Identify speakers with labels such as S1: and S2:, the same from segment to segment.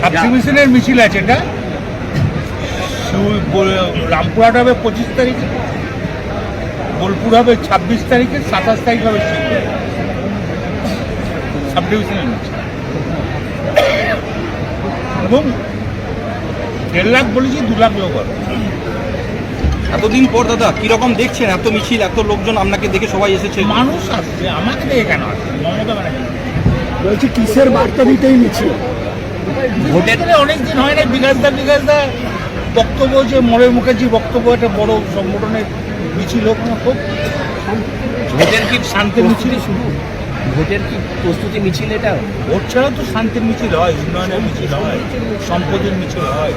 S1: সাবডিভিশনের মিছিল আছে, এটা রামপুরহাট হবে 25 তারিখে, বোলপুর হবে 26 তারিখে, 27 তারিখ হবে শিবগঞ্জ সাবডিভিশনের মিছিল। এবং 1.5 লাখ বলেছি, 2 লাখ লোক হবে।
S2: এতদিন পর দাদা কিরকম দেখছেন এত মিছিল, এত লোকজন আপনাকে দেখে সবাই এসেছে?
S1: মানুষ আসছে, আমাকে দেখে কেন আসছে? মমতা ব্যানার্জি
S3: বলছি কিসের বার্তা দিতেই মিছিল?
S1: ভোটের অনেকদিন হয় না। বিকাশদা বক্তব্য, যে মলয় মুখার্জির বক্তব্য, একটা বড় সংগঠনের মিছিল হোক না হোক। ভোটের কি শান্তির মিছিল শুধু?
S4: ভোটের কি প্রস্তুতি মিছিল এটা?
S1: ভোট ছাড়াও তো শান্তির মিছিল হয়, উন্নয়নের মিছিল হয়, সম্পদের মিছিল হয়।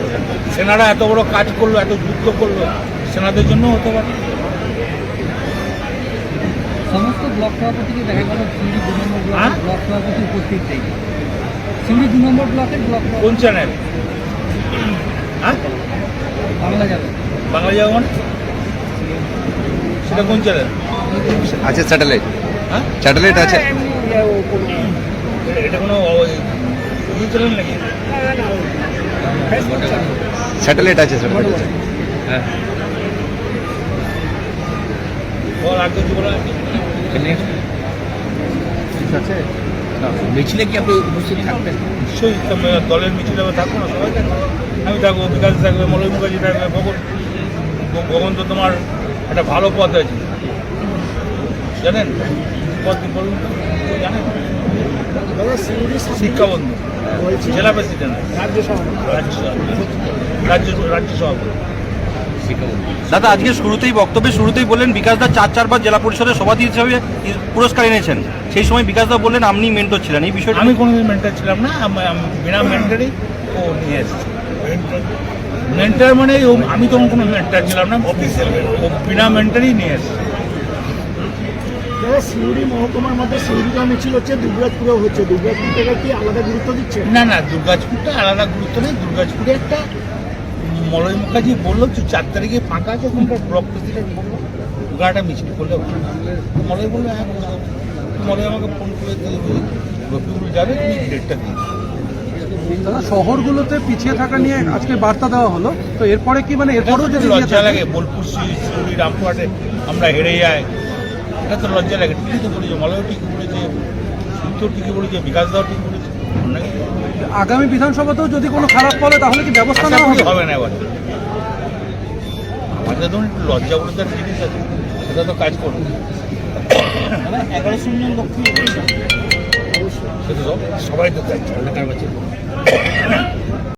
S1: সেনারা এত বড় কাজ করলো, এত যুদ্ধ করলো, সেনাদের জন্য হতে পারে।
S4: সমস্ত ব্লক সভাপতিকে দেখা গেল সিউড়ি 2 নম্বর ব্লক সভাপতি উপস্থিত নেই। সিউড়ি 2 নম্বর ব্লকের ব্লক
S1: কোন চ্যানেল? হ্যাঁ,
S4: বাংলা যাবে।
S1: বাংলা যাবো মানে সেটা কোন চ্যানেল?
S2: আছে স্যাটেলাইট,
S1: হ্যাঁ,
S2: স্যাটেলাইট আছে।
S1: এটা কোনো চ্যানেল নাকি?
S2: স্যাটেলাইট আছে, স্যাটেলাইট আছে।
S4: হ্যাঁ,
S1: বল আগে কি বলা আছে?
S4: ঠিক আছে। মিছিলে কি আপনি উপস্থিত থাকবেন?
S1: নিশ্চয়ই দলের মিছিল হবে, থাকবো না? সবাই থাকবে, আমি থাকবো, বিকাশ থাকবে, মলয় মুখার্জি থাকবে, ভগন তো তোমার একটা ভালো পথ আছে, জানেন পথ কি বলুন তো? জানেন? শিক্ষাবন্ধু, জেলা প্রেসিডেন্ট, রাজ্য সভাপতি।
S2: দাদা আজকে বক্তব্যের শুরুতেই বললেন বিকাশদা 4বার জেলা পরিষদের সভাপতি হিসেবে পুরস্কার এনেছেন। সেই সময় বিকাশদা বললেন আপনি মেন্টর ছিলেন, এই বিষয়টা?
S1: আমি কোনোদিন মেন্টার ছিলাম না, বিনা মেন্টারই ও নিয়ে এসেছি। মেন্টার মানে আমি তখন কোনো মেন্টার ছিলাম না, ও বিনা মেন্টারই নিয়ে এসেছি।
S3: সিউড়ি মহকুমার মধ্যে সিউড়িটা মিছিল হচ্ছে, দুর্গাপুরেও হচ্ছে। দুর্গাপুর থেকে কি আলাদা গুরুত্ব দিচ্ছে?
S1: না না, দুর্গাপুরটা আলাদা গুরুত্ব নেই। দুর্গাপুরে একটা মলয় মুখার্জি বললো 4 তারিখে ফাঁকা আছে, ওখানকার ব্লক প্রেসিডেন্ট বললো গাড়িটা মিছিল করলে মলয় বললো হ্যাঁ করে দেবো। মলয় আমাকে ফোন করে দিয়ে রফিকুল যাবে, তুমি ডেটটা দিয়ে
S5: দাদা শহরগুলোতে পিছিয়ে থাকা নিয়ে আজকে বার্তা দেওয়া হলো, তো এরপরে কি মানে এরপরেও যদি
S1: লজ্জা লাগে? বোলপুর সিউড়ি রামপুরহাটে আমরা হেরে যাই, এটা তো লজ্জা লাগে। ঠিকই তো বলেছে, মলয় ঠিকই বলেছে, সুন্দর ঠিকই বলেছে, বিকাশ দাও ঠিক বলেছে।
S5: আগামী বিধানসভাতেও যদি কোনো খারাপ ফলে তাহলে কি ব্যবস্থা নেওয়া
S1: হবে না? এবার আমাদের ধরুন একটু লজ্জা বলে তার জিনিস আছে, সেটা তো কাজ করবে। 11 লক্ষ সেটা সবাই তো চাইছে।